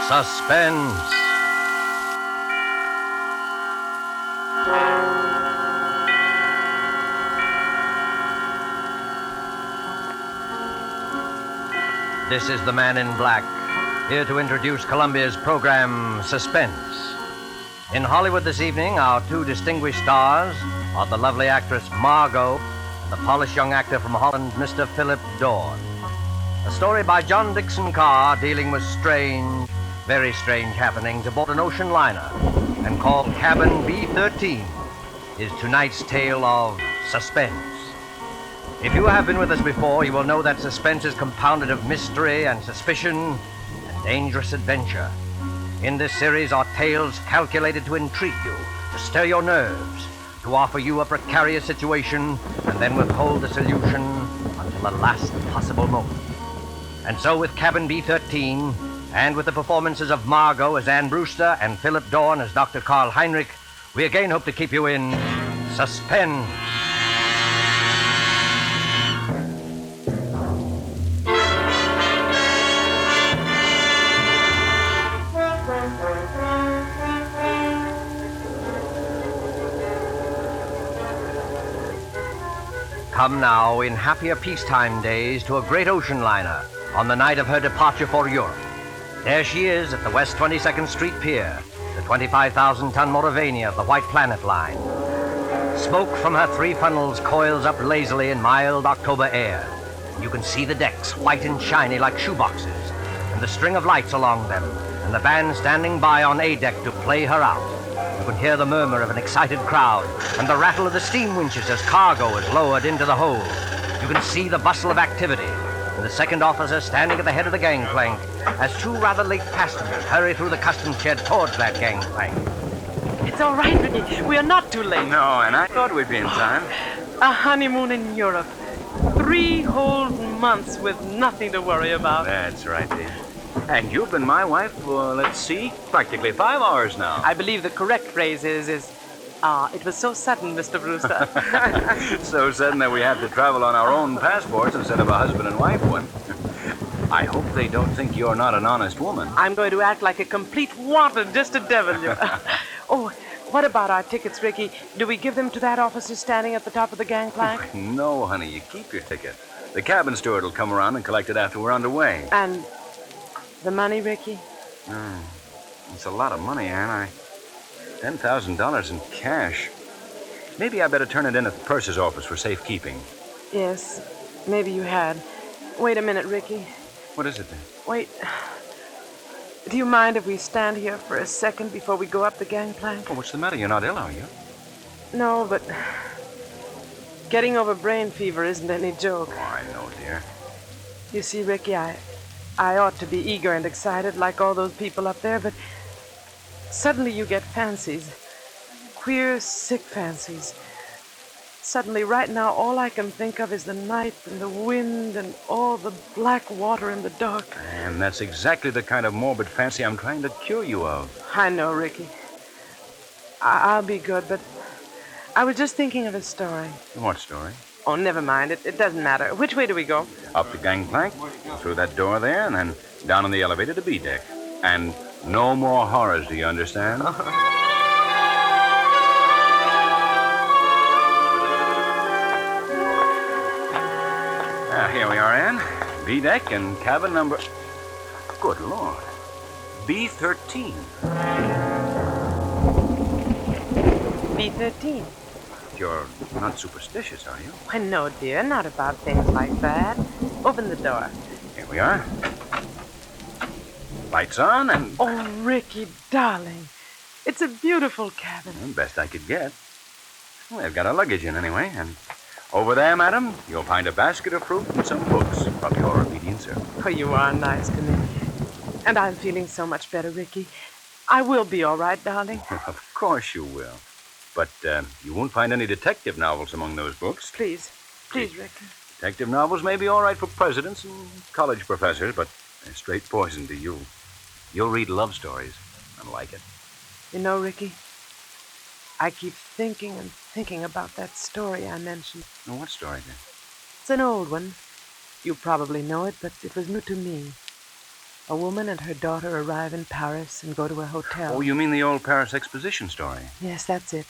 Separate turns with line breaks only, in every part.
Suspense. This is the Man in Black, here to introduce Columbia's program, Suspense. In Hollywood this evening, our two distinguished stars are the lovely actress Margo and the polished young actor from Holland, Mr. Philip Dorn. A story by John Dickson Carr dealing with strange, very strange happenings aboard an ocean liner and called Cabin B-13 is tonight's tale of suspense. If you have been with us before, you will know that suspense is compounded of mystery and suspicion and dangerous adventure. In this series are tales calculated to intrigue you, to stir your nerves, to offer you a precarious situation and then withhold the solution until the last possible moment. And so with Cabin B-13, and with the performances of Margo as Anne Brewster and Philip Dorn as Dr. Karl Heinrich, we again hope to keep you in suspense. Come now in happier peacetime days to a great ocean liner on the night of her departure for Europe. There she is at the West 22nd Street Pier, the 25,000-ton Mauravania of the White Planet Line. Smoke from her three funnels coils up lazily in mild October air. You can see the decks, white and shiny like shoeboxes, and the string of lights along them, and the band standing by on A deck to play her out. You can hear the murmur of an excited crowd and the rattle of the steam winches as cargo is lowered into the hold. You can see the bustle of activity and the second officer standing at the head of the gangplank as two rather late passengers hurry through the customs shed towards that gangplank.
It's all right, Ricky. We are not too late.
No, and I thought we'd be in time.
A honeymoon in Europe. 3 whole months with nothing to worry about.
That's right, dear. And you've been my wife for, let's see, practically 5 hours now.
I believe the correct phrase is, it was so sudden, Mr. Brewster.
So sudden that we have to travel on our own passports instead of a husband and wife one. I hope they don't think you're not an honest woman.
I'm going to act like a complete wanton just to devil you. Oh, what about our tickets, Ricky? Do we give them to that officer standing at the top of the gangplank?
No, honey, you keep your ticket. The cabin steward will come around and collect it after we're underway.
And the money, Ricky?
It's a lot of money, Anne. $10,000 in cash. Maybe I better turn it in at the purser's office for safekeeping.
Yes, maybe you had. Wait a minute, Ricky.
What is it then?
Wait. Do you mind if we stand here for a second before we go up the gangplank?
Oh, what's the matter? You're not ill, are you?
No, but getting over brain fever isn't any joke.
Oh, I know, dear.
You see, Ricky, I ought to be eager and excited like all those people up there, but suddenly you get fancies. Queer, sick fancies. Suddenly, right now, all I can think of is the night and the wind and all the black water in the dark.
And that's exactly the kind of morbid fancy I'm trying to cure you of.
I know, Ricky. I'll be good, but I was just thinking of a story.
What story?
Oh, never mind. It doesn't matter. Which way do we go?
Up the gangplank, through that door there, and then down on the elevator to B deck. And no more horrors, do you understand? Here we are, Anne. B deck and cabin number... Good Lord. B-13.
B-13.
You're not superstitious, are you?
I know, dear. Not about things like that. Open the door.
Here we are. Lights on and...
Oh, Ricky, darling. It's a beautiful cabin.
Best I could get. Well, they've got our luggage in anyway, and... Over there, madam, you'll find a basket of fruit and some books from your obedient servant.
Oh, you are nice to me. And I'm feeling so much better, Ricky. I will be all right, darling.
Of course you will. But you won't find any detective novels among those books.
Please, Ricky.
Detective novels may be all right for presidents and college professors, but they're straight poison to you. You'll read love stories and like it.
You know, Ricky, I keep thinking and thinking about that story I mentioned.
Oh, what story, then?
It's an old one. You probably know it, but it was new to me. A woman and her daughter arrive in Paris and go to a hotel.
Oh, you mean the old Paris exposition story?
Yes, that's it.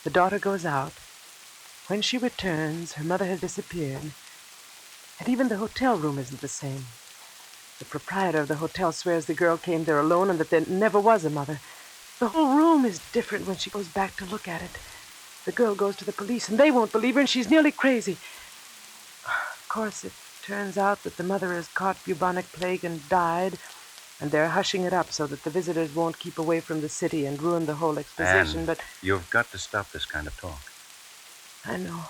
The daughter goes out. When she returns, her mother has disappeared. And even the hotel room isn't the same. The proprietor of the hotel swears the girl came there alone and that there never was a mother. The whole room is different when she goes back to look at it. The girl goes to the police, and they won't believe her, and she's nearly crazy. Of course, it turns out that the mother has caught bubonic plague and died, and they're hushing it up so that the visitors won't keep away from the city and ruin the whole exposition,
Anne,
but...
you've got to stop this kind of talk.
I know.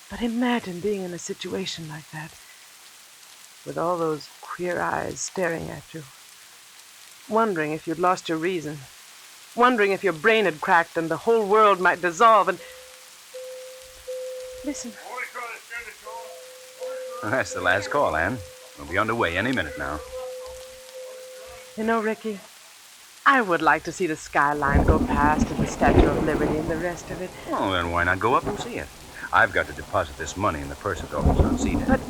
But imagine being in a situation like that, with all those queer eyes staring at you, wondering if you'd lost your reason, wondering if your brain had cracked and the whole world might dissolve, and... Listen.
Well, that's the last call, Anne. We'll be underway any minute now.
You know, Ricky, I would like to see the skyline go past and the Statue of Liberty and the rest of it.
Well, then why not go up and see it? I've got to deposit this money in the purser's office on C-Deck.
But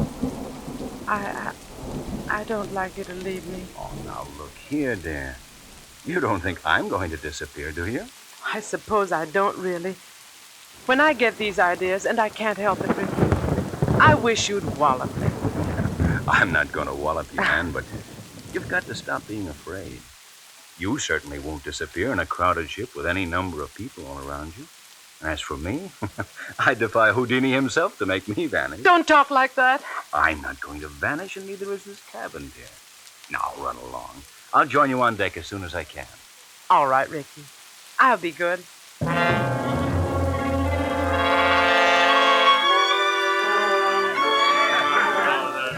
I don't like you to leave me.
Oh, now look here, dear. You don't think I'm going to disappear, do you?
I suppose I don't really. When I get these ideas, and I can't help it, Ricky, I wish you'd wallop me.
I'm not going to wallop you, Anne, but you've got to stop being afraid. You certainly won't disappear in a crowded ship with any number of people all around you. As for me, I defy Whodunit himself to make me vanish.
Don't talk like that.
I'm not going to vanish, and neither is this cabin, dear. Now, run along. I'll join you on deck as soon as I can.
All right, Ricky. I'll be good.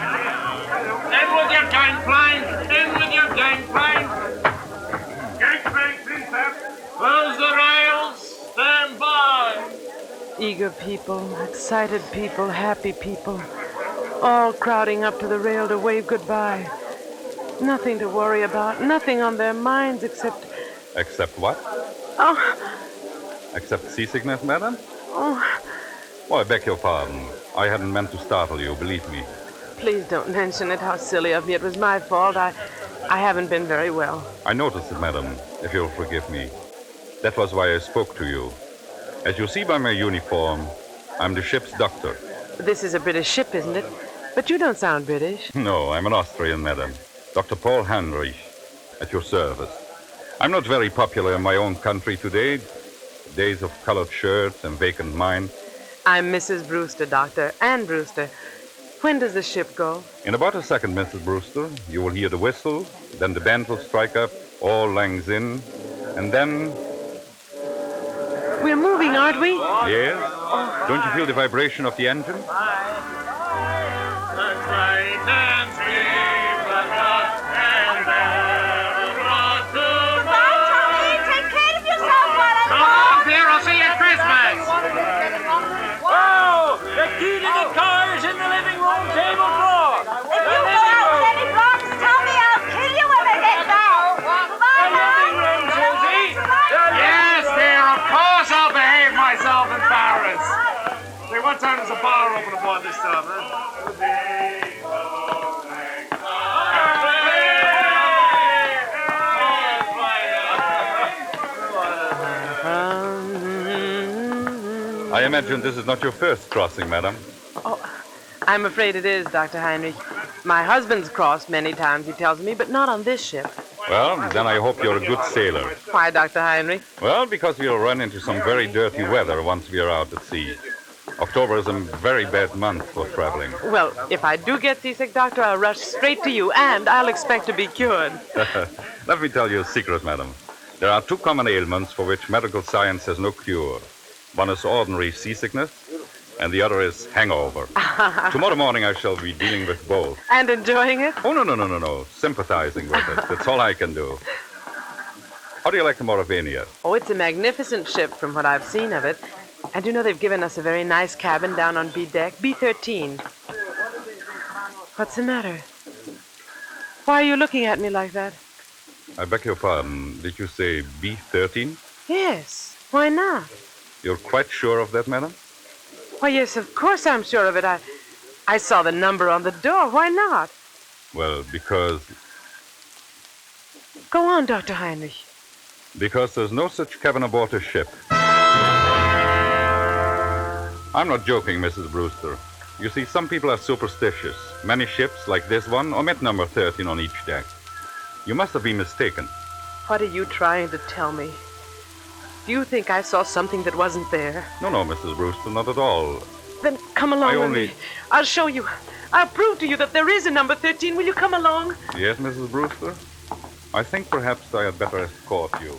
In with your gangplank! In with your gangplank! Gangplank, please, sir. Close the rails. Stand by.
Eager people, excited people, happy people, all crowding up to the rail to wave goodbye. Nothing to worry about, nothing on their minds except...
Except what?
Oh,
Except seasickness, madam?
oh,
Oh, I beg your pardon. I hadn't meant to startle you, believe me.
please don't mention it. How silly of me. It was my fault. I haven't been very well.
I noticed it, madam, if you'll forgive me. That was why I spoke to you. As you see by my uniform, I'm the ship's doctor.
This is a British ship, isn't it? But you don't sound British.
No, I'm an Austrian, madam. Dr. Paul Heinrich, at your service. I'm not very popular in my own country today. Days of colored shirts and vacant mind.
I'm Mrs. Brewster, Doctor, Ann Brewster. When does the ship go?
In about a second, Mrs. Brewster, you will hear the whistle, then the band will strike up, all langs in, and then...
We're moving, aren't we?
Yes? Don't you feel the vibration of the engine?
The great and sweet, but not and never brought to
Goodbye, Tommy. Take care of yourself while I'm
Come on, dear. I'll see you at Christmas.
Whoa! The key to the car is in the living room table drawer.
If you go out with any blocks, Tommy, I'll kill you when I get back. Goodbye,
living room, Susie.
Yes, dear. Of course I'll behave myself in Paris. Say, what time does the bar open aboard this time, huh?
I imagine this is not your first crossing, madam.
Oh, I'm afraid it is, Dr. Heinrich. My husband's crossed many times, he tells me, but not on this ship.
Well, then I hope you're a good sailor.
Why, Dr. Heinrich?
Well, because we'll run into some very dirty weather once we are out at sea. October is a very bad month for traveling.
Well, if I do get seasick, Doctor, I'll rush straight to you, and I'll expect to be cured.
Let me tell you a secret, madam. There are two common ailments for which medical science has no cure. One is ordinary seasickness, and the other is hangover. Tomorrow morning I shall be dealing with both.
And enjoying it?
Oh, no. Sympathizing with it. That's all I can do. How do you like the Mauravania?
Oh, it's a magnificent ship from what I've seen of it. And you know they've given us a very nice cabin down on B deck, B-13. What's the matter? Why are you looking at me like that?
I beg your pardon. Did you say B-13?
Yes. Why not?
You're quite sure of that, madam?
Why, yes, of course I'm sure of it. I saw the number on the door. Why not?
Well, because
Go on, Dr. Heinrich.
Because there's no such cabin aboard a ship. I'm not joking, Mrs. Brewster. You see, some people are superstitious. Many ships, like this one, omit number 13 on each deck. You must have been mistaken.
What are you trying to tell me? Do you think I saw something that wasn't there?
No, Mrs. Brewster, not at all.
Then come along with me. I'll show you. I'll prove to you that there is a number 13. Will you come along?
Yes, Mrs. Brewster? I think perhaps I had better escort you.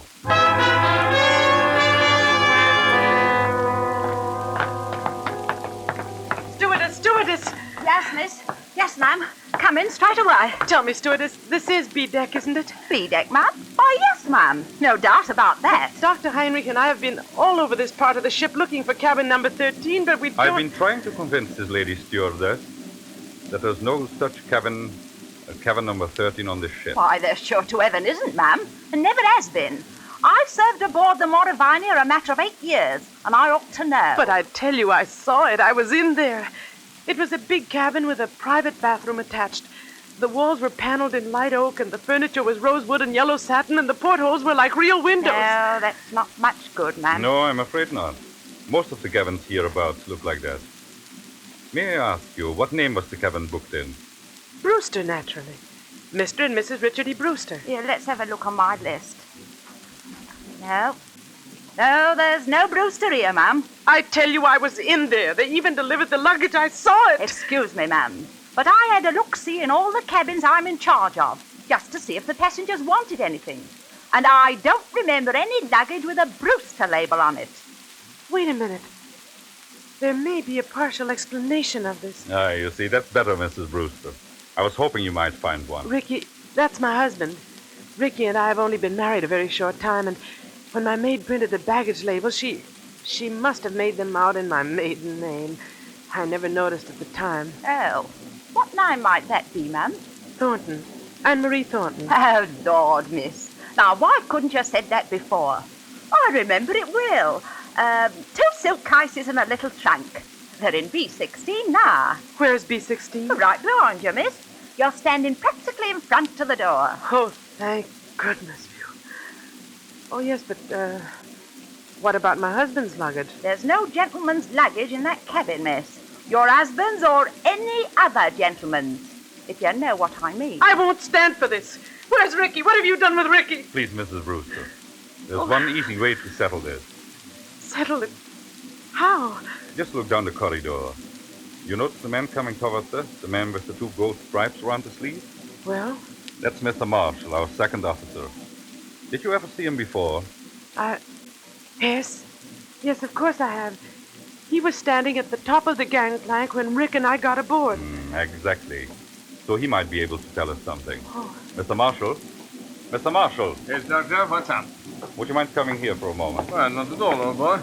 Stewardess!
Yes, miss. Yes, ma'am. Come in straight away.
Tell me, stewardess, this is B-deck, isn't it?
B-deck, ma'am? Oh, yes, ma'am. No doubt about that.
Dr. Heinrich and I have been all over this part of the ship looking for cabin number 13, but we don't...
I've been trying to convince this lady stewardess that there's no such cabin number 13 on this ship.
Why, there sure to heaven isn't, ma'am. And never has been. I've served aboard the Moorehead a matter of 8 years, and I ought to know.
But I tell you, I saw it. I was in there. It was a big cabin with a private bathroom attached. The walls were paneled in light oak, and the furniture was rosewood and yellow satin, and the portholes were like real windows.
No, that's not much good, ma'am.
No, I'm afraid not. Most of the cabins hereabouts look like that. May I ask you, what name was the cabin booked in?
Brewster, naturally. Mr. and Mrs. Richard E. Brewster.
Here, let's have a look on my list. No, there's no Brewster here, ma'am.
I tell you, I was in there. They even delivered the luggage. I saw it.
Excuse me, ma'am, but I had a look-see in all the cabins I'm in charge of, just to see if the passengers wanted anything. And I don't remember any luggage with a Brewster label on it.
Wait a minute. There may be a partial explanation of this.
Ah, you see, that's better, Mrs. Brewster. I was hoping you might find one.
Ricky, that's my husband. Ricky and I have only been married a very short time, and when my maid printed the baggage label, she must have made them out in my maiden name. I never noticed at the time.
Oh, what name might that be, ma'am?
Thornton. Anne-Marie Thornton.
Oh, Lord, miss. Now, why couldn't you have said that before? I remember it well. 2 silk cases and a little trunk. They're in B-16 now.
Where's B-16?
Right behind you, miss. You're standing practically in front of the door.
Oh, thank goodness you. Oh, yes, but, what about my husband's luggage?
There's no gentleman's luggage in that cabin, miss. Your husband's or any other gentleman's, if you know what I mean.
I won't stand for this. Where's Ricky? What have you done with Ricky?
Please, Mrs. Brewster. There's one easy way to settle this.
Settle it? How?
Just look down the corridor. You notice the man coming towards us? The man with the 2 gold stripes around the sleeve?
Well?
That's Mr. Marshall, our second officer. Did you ever see him before?
Yes. Yes, of course I have. He was standing at the top of the gangplank when Rick and I got aboard.
Exactly. So he might be able to tell us something.
Oh.
Mr. Marshall? Mr. Marshall,
Yes, Doctor, what's up?
would you mind coming here for a moment?
Well, not at all, old boy.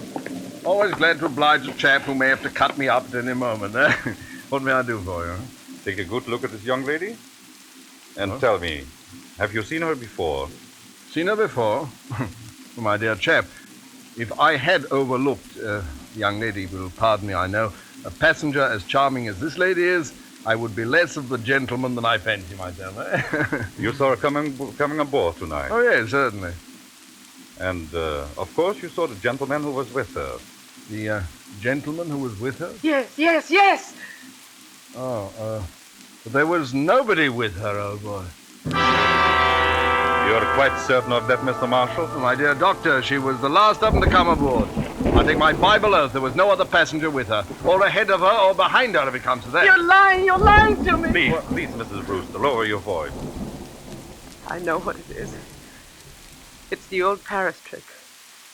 Always glad to oblige a chap who may have to cut me up at any moment. What may I do for you?
Take a good look at this young lady and tell me, have you seen her before?
Seen her before? My dear chap, if I had overlooked, the young lady will pardon me, I know, a passenger as charming as this lady is, I would be less of the gentleman than I fancy myself.
You saw her coming aboard tonight.
Oh, yes, certainly.
And, of course, you saw the gentleman who was with her.
The gentleman who was with her?
Yes.
Oh, but there was nobody with her, old boy.
You're quite certain of that, Mr. Marshall?
My dear doctor, she was the last of them to come aboard. I take my Bible oath there was no other passenger with her, or ahead of her, or behind her, if it comes to that.
You're lying to me.
Please, Mrs. Brewster, lower your voice.
I know what it is. It's the old Paris trick,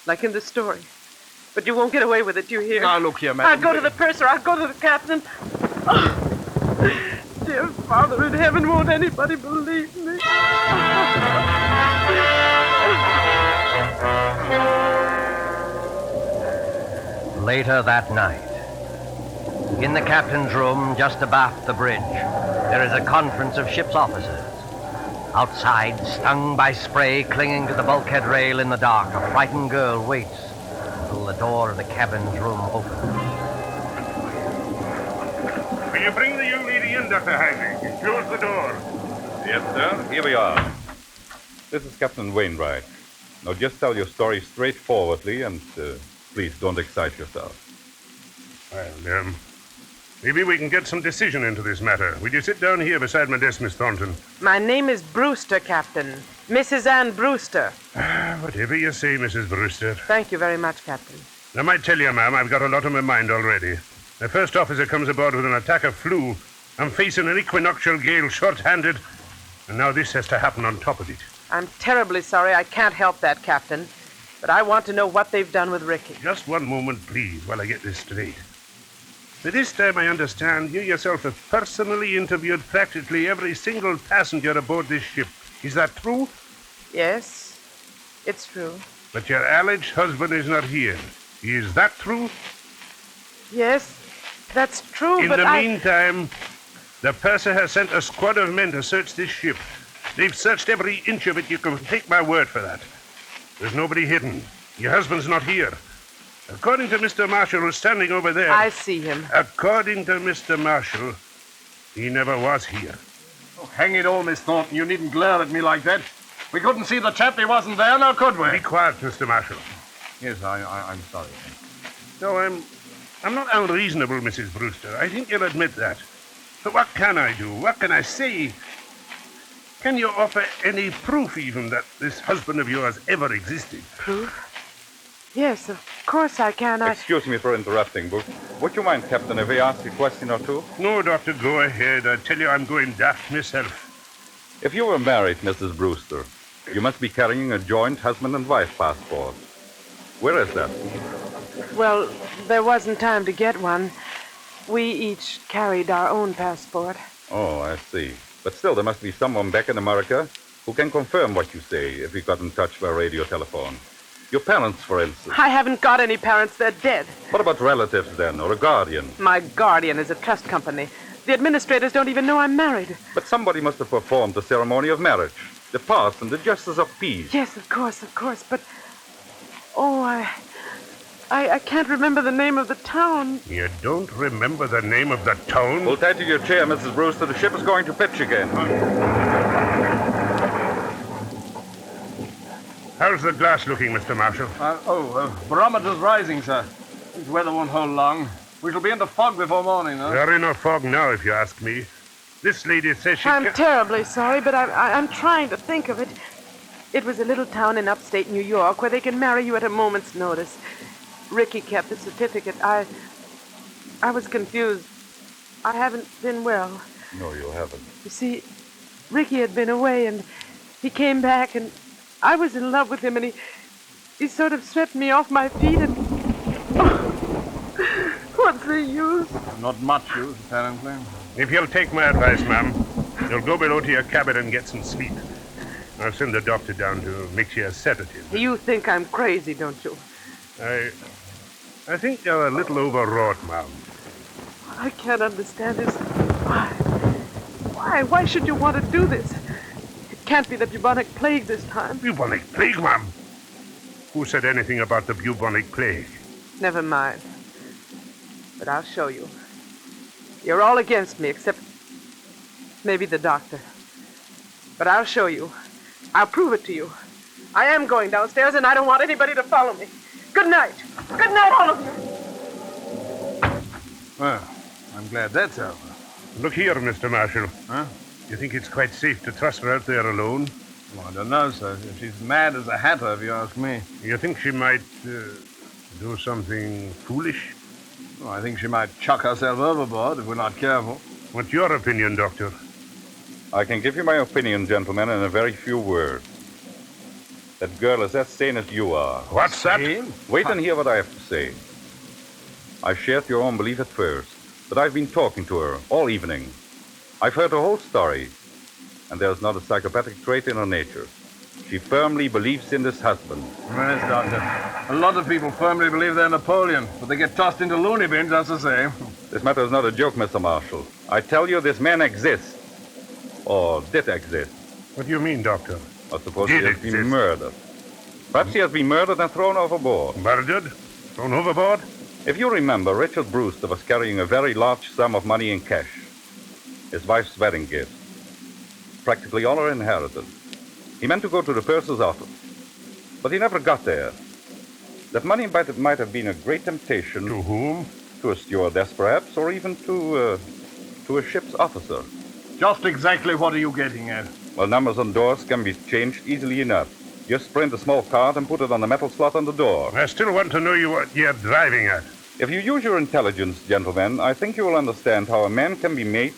like in the story. But you won't get away with it, do you hear?
Now, look here, madam.
I'll go to the purser, I'll go to the captain. Oh, dear Father in heaven, won't anybody believe me?
Later that night, in the captain's room just abaft the bridge, there is a conference of ship's officers. Outside, stung by spray clinging to the bulkhead rail in the dark, a frightened girl waits until the door of the cabin's room opens.
Will you bring the young lady in, Dr. Heinrich, and close the door?
Yes, sir. Here we are. This is Captain Wainwright. Now just tell your story straightforwardly and please don't excite yourself.
Well, maybe we can get some decision into this matter. Will you sit down here beside my desk, Miss Thornton?
My name is Brewster, Captain. Mrs. Ann Brewster.
Whatever you say, Mrs. Brewster.
Thank you very much, Captain.
I might tell you, ma'am, I've got a lot on my mind already. The first officer comes aboard with an attack of flu. I'm facing an equinoctial gale short-handed, and now this has to happen on top of it.
I'm terribly sorry I can't help that, Captain. But I want to know what they've done with Ricky.
Just one moment, please, while I get this straight. By this time, I understand you yourself have personally interviewed practically every single passenger aboard this ship. Is that true?
Yes, it's true.
But your alleged husband is not here. Is that true?
Yes, that's true,
In
but
the meantime, the purser has sent a squad of men to search this ship. They've searched every inch of it. You can take my word for that. There's nobody hidden. Your husband's not here. According to Mr. Marshall, who's standing over there...
I see him.
According to Mr. Marshall, he never was here.
Oh, hang it all, Miss Thornton. You needn't glare at me like that. We couldn't see the chap. He wasn't there, now could we?
Be quiet, Mr. Marshall.
Yes, I'm sorry.
No, I'm not unreasonable, Mrs. Brewster. I think you'll admit that. But what can I do? What can I say? Can you offer any proof, even, that this husband of yours ever existed?
Proof? Yes, of course I can.
Excuse me for interrupting, but would you mind, Captain, if I ask a question or two?
No, Doctor, go ahead. I tell you, I'm going daft myself.
If you were married, Mrs. Brewster, you must be carrying a joint husband and wife passport. Where is that?
Well, there wasn't time to get one. We each carried our own passport.
Oh, I see. But still, there must be someone back in America who can confirm what you say if we got in touch by radio telephone. Your parents, for instance.
I haven't got any parents. They're dead.
What about relatives, then, or a guardian?
My guardian is a trust company. The administrators don't even know I'm married.
But somebody must have performed the ceremony of marriage. The parson, the justice of peace.
Yes, of course. But, oh, I can't remember the name of the town.
You don't remember the name of the town?
Hold tight to your chair, Mrs. Brewster. The ship is going to pitch again.
How's the glass looking, Mr. Marshall?
Barometer's rising, sir. This weather won't hold long. We shall be in the fog before morning, though.
We're in a fog now, if you ask me. This lady says she...
I'm terribly sorry, but I'm trying to think of it. It was a little town in upstate New York where they can marry you at a moment's notice. Ricky kept the certificate. I was confused. I haven't been well.
No, you haven't.
You see, Ricky had been away, and he came back, and I was in love with him, and he sort of swept me off my feet, and... what's the use?
Not much use, apparently.
If you'll take my advice, ma'am, you'll go below to your cabin and get some sleep. I'll send the doctor down to mix you a sedative.
You think I'm crazy, don't you?
I think you're a little overwrought, ma'am.
I can't understand this. Why? Why should you want to do this? It can't be the bubonic plague this time.
Bubonic plague, ma'am? Who said anything about the bubonic plague?
Never mind. But I'll show you. You're all against me, except maybe the doctor. But I'll show you. I'll prove it to you. I am going downstairs, and I don't want anybody to follow me. Good night. Good night, all of you.
Well, I'm glad that's over.
Look here, Mr. Marshall.
Huh?
You think it's quite safe to trust her out there alone?
Well, I don't know, sir. She's mad as a hatter, if you ask me.
You think she might do something foolish?
Well, I think she might chuck herself overboard if we're not careful.
What's your opinion, Doctor?
I can give you my opinion, gentlemen, in a very few words. That girl is as sane as you are.
What's that?
Wait and hear what I have to say. I shared your own belief at first, but I've been talking to her all evening. I've heard the whole story, and there's not a psychopathic trait in her nature. She firmly believes in this husband.
Yes, Doctor. A lot of people firmly believe they're Napoleon, but they get tossed into loony bins, that's the same.
This matter is not a joke, Mr. Marshall. I tell you, this man exists. Or did exist.
What do you mean, Doctor?
I suppose
Did
he has
exist.
been murdered. Perhaps he has been murdered and thrown overboard.
Murdered? Thrown overboard?
If you remember, Richard Brewster was carrying a very large sum of money in cash. His wife's wedding gift. Practically all her inheritance. He meant to go to the purser's office, but he never got there. That money might have been a great temptation.
To whom?
To a stewardess, perhaps, or even to a ship's officer.
Just exactly what are you getting at?
Well, numbers on doors can be changed easily enough. Just print a small card and put it on the metal slot on the door.
I still want to know what you're driving at.
If you use your intelligence, gentlemen, I think you will understand how a man can be made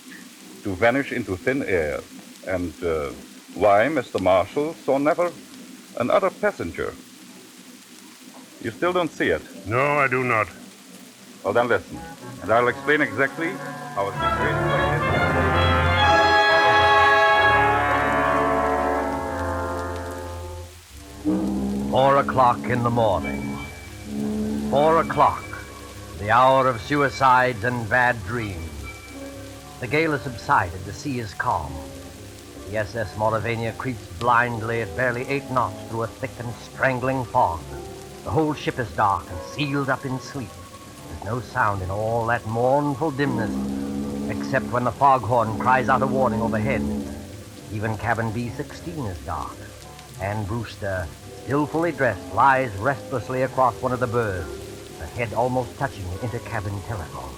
to vanish into thin air. And why Mr. Marshall saw never another passenger. You still don't see it?
No, I do not.
Well, then listen, and I'll explain exactly how a situation like this...
4 o'clock in the morning. 4 o'clock, the hour of suicides and bad dreams. The gale has subsided, the sea is calm. The SS Mauravania creeps blindly at barely 8 knots through a thick and strangling fog. The whole ship is dark and sealed up in sleep. There's no sound in all that mournful dimness, except when the foghorn cries out a warning overhead. Even cabin B-13 is dark. And Brewster, still fully dressed, lies restlessly across one of the berths, her head almost touching the intercabin telephone.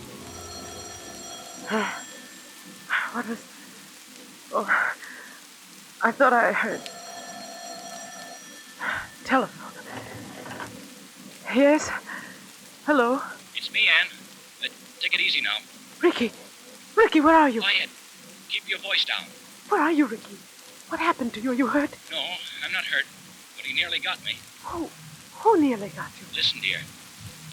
What was... Oh, I thought I heard... Telephone. Yes? Hello?
It's me, Anne. Take it easy now.
Ricky! Ricky, where are you?
Quiet. Keep your voice down.
Where are you, Ricky? What happened to you? Are you hurt?
No, I'm not hurt, but he nearly got me.
Who nearly got you?
Listen, dear.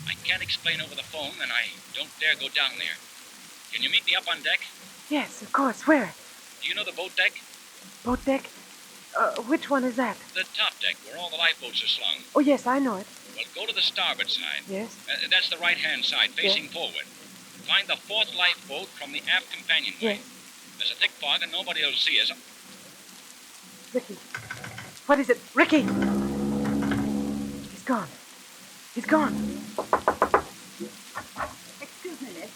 I can't explain over the phone, and I don't dare go down there. Can you meet me up on deck?
Yes, of course. Where?
Do you know the boat deck?
Boat deck? Which one is that?
The top deck, where all the lifeboats are slung.
Oh, yes, I know it.
Well, go to the starboard side.
Yes?
That's the right-hand side, facing forward. Find the 4th lifeboat from the aft companionway.
Yes.
There's a thick fog, and nobody will see us.
Ricky. What is it? Ricky! He's gone. He's gone.
Excuse me, miss,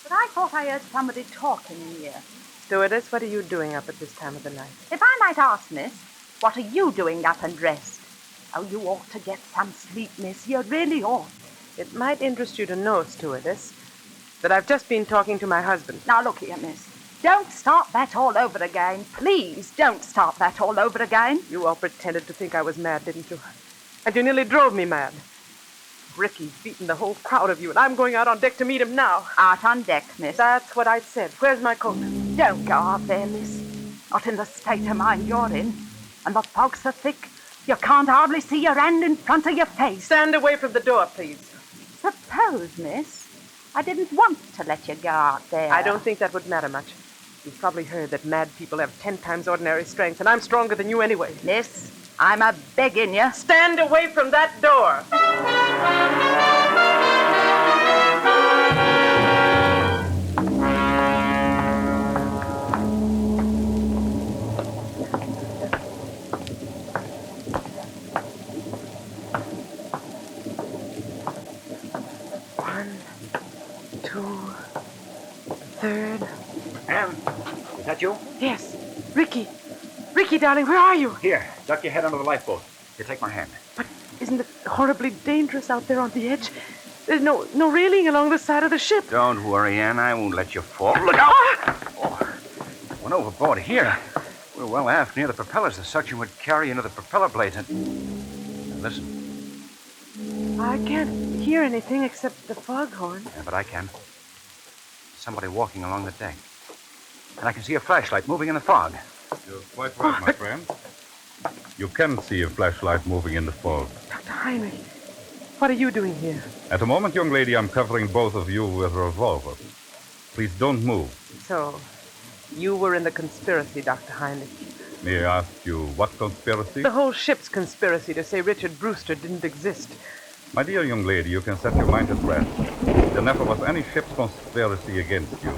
but I thought I heard somebody talking in here.
Stewardess, what are you doing up at this time of the night?
If I might ask, miss, what are you doing up and dressed? Oh, you ought to get some sleep, miss. You really ought.
It might interest you to know, stewardess, that I've just been talking to my husband.
Now, look here, miss. Don't start that all over again. Please don't start that all over again.
You all pretended to think I was mad, didn't you? And you nearly drove me mad. Ricky's beaten the whole crowd of you, and I'm going out on deck to meet him now.
Out on deck, miss.
That's what I said. Where's my coat?
Don't go out there, miss. Not in the state of mind you're in. And the fog's so thick, you can't hardly see your hand in front of your face.
Stand away from the door, please.
Suppose, miss, I didn't want to let you go out there.
I don't think that would matter much. You've probably heard that mad people have 10 times ordinary strength, and I'm stronger than you anyway.
Miss, I'm a-begging you.
Stand away from that door! 1, 2, 3rd.
Anne, is that you?
Yes. Ricky. Ricky, darling, where are you?
Here, duck your head under the lifeboat. Here, take my hand.
But isn't it horribly dangerous out there on the edge? There's no railing along the side of the ship.
Don't worry, Anne. I won't let you fall. Look out! Oh, went overboard here. We're well aft near the propellers. The suction would carry into the propeller blades. And listen.
I can't hear anything except the foghorn.
Yeah, but I can. Somebody walking along the deck. And I can see a flashlight moving in the fog.
You're quite right, my friend. You can see a flashlight moving in the fog.
Dr. Heinrich, what are you doing here?
At the moment, young lady, I'm covering both of you with a revolver. Please don't move.
So, you were in the conspiracy, Dr. Heinrich.
May I ask you what conspiracy?
The whole ship's conspiracy to say Richard Brewster didn't exist.
My dear young lady, you can set your mind at rest. There never was any ship's conspiracy against you.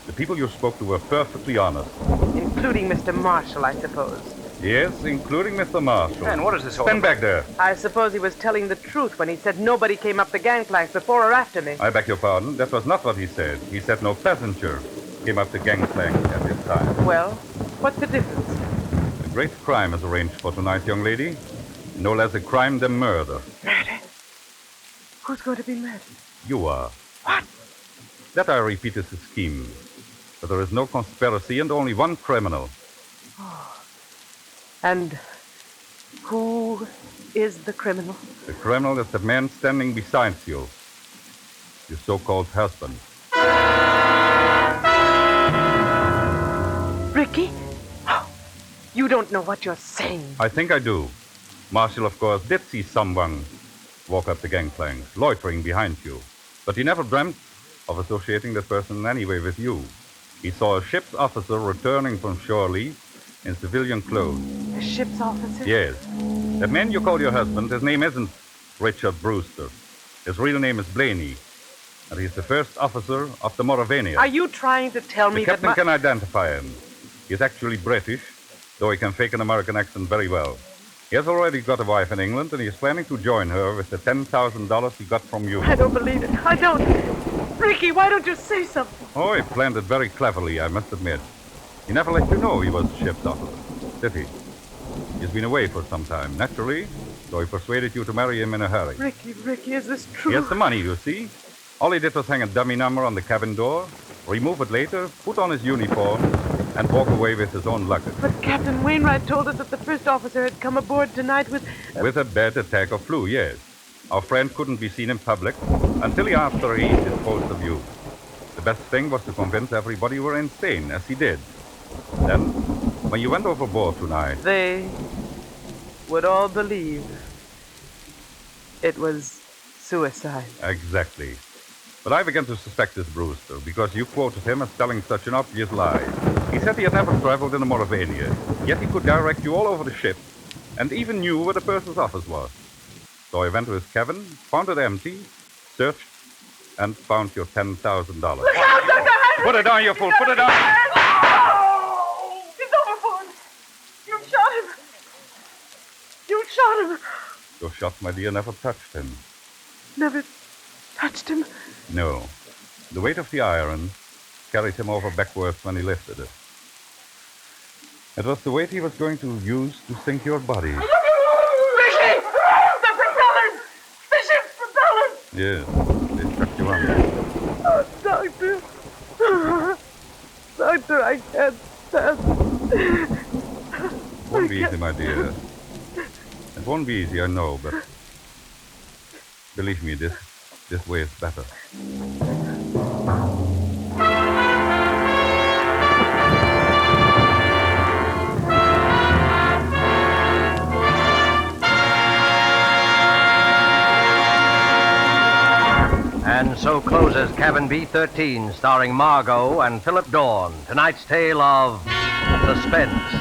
The people you spoke to were perfectly honest.
Including Mr. Marshall, I suppose.
Yes, including Mr. Marshall.
And what is this all
Stand
about?
back there.
I suppose he was telling the truth when he said nobody came up the gangplank before or after me.
I beg your pardon. That was not what he said. He said no passenger came up the gangplank at this time.
Well, what's the difference?
great crime is arranged for tonight, young lady. No less a crime than murder.
Murder? Who's going to be murdered?
You are.
What?
That, I repeat, is the scheme. But there is no conspiracy and only one criminal.
And who is the criminal?
The criminal is the man standing beside you. Your so-called husband.
Ricky? Oh, you don't know what you're saying.
I think I do. Marshall, of course, did see someone walk up the gangplank, loitering behind you. But he never dreamt of associating that person in any way with you. He saw a ship's officer returning from shore leave in civilian clothes.
A ship's officer?
Yes. That man you call your husband, his name isn't Richard Brewster. His real name is Blaney. And he's the first officer of the Mauravania.
Are you trying to tell me
the captain
that
can identify him. He's actually British, though he can fake an American accent very well. He has already got a wife in England, and he is planning to join her with the $10,000 he got from you.
I don't believe it. I don't. Ricky, why don't you say something?
Oh, he planned it very cleverly, I must admit. He never let you know he was ship's officer, did he? He's been away for some time, naturally, so he persuaded you to marry him in a hurry.
Ricky, is this true?
He has the money, you see. All he did was hang a dummy number on the cabin door, remove it later, put on his uniform, and walk away with his own luggage.
But Captain Wainwright told us that the first officer had come aboard tonight with...
With a bad attack of flu, yes. Our friend couldn't be seen in public until after he disposed of you. The best thing was to convince everybody you were insane, as he did. Then, when you went overboard tonight...
They would all believe it was suicide.
Exactly. But I began to suspect this Brewster, because you quoted him as telling such an obvious lie. He said he had never traveled in the Mauravania, yet he could direct you all over the ship, and even knew where the person's office was. So I went to his cabin, found it empty, searched, and found your $10,000.
Look out, Dr. Henry!
Put it down, you fool! Put it down!
Oh! He's overboard! You shot him! You shot him!
Your shot, my dear, never touched him.
Never touched him?
No. The weight of the iron carried him over backwards when he lifted it. It was the weight he was going to use to sink your body.
Ricky! The propellers! The ship's propellers!
Yes, they struck you under.
Oh, Doctor. Doctor, I can't stand it.
It won't be easy, my dear. It won't be easy, I know, but believe me, this way is better.
And so closes Cabin B-13, starring Margo and Philip Dorn. Tonight's tale of Suspense.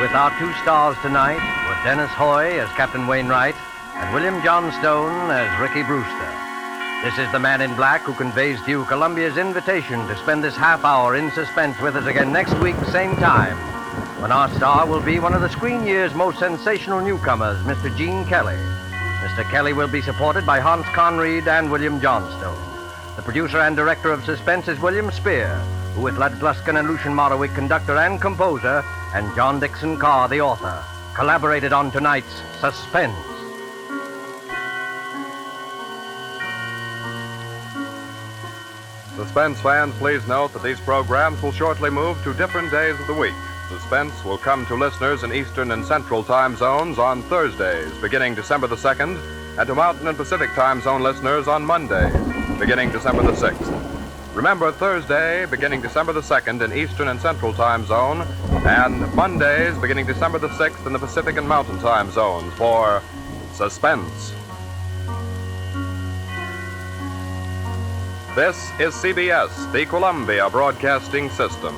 With our two stars tonight were Dennis Hoy as Captain Wainwright and William Johnstone as Ricky Brewster. This is the Man in Black who conveys to you Columbia's invitation to spend this half hour in suspense with us again next week, same time, when our star will be one of the screen year's most sensational newcomers, Mr. Gene Kelly. Mr. Kelly will be supported by Hans Conried and William Johnstone. The producer and director of Suspense is William Spear, who with Lud Gluskin and Lucian Morawick, conductor and composer, and John Dickson Carr, the author, collaborated on tonight's Suspense.
Suspense fans, please note that these programs will shortly move to different days of the week. Suspense will come to listeners in Eastern and Central time zones on Thursdays, beginning December the 2nd, and to Mountain and Pacific time zone listeners on Mondays, beginning December the 6th. Remember, Thursday, beginning December the 2nd in Eastern and Central time zone, and Mondays, beginning December the 6th in the Pacific and Mountain time zones for Suspense. This is CBS, the Columbia Broadcasting System.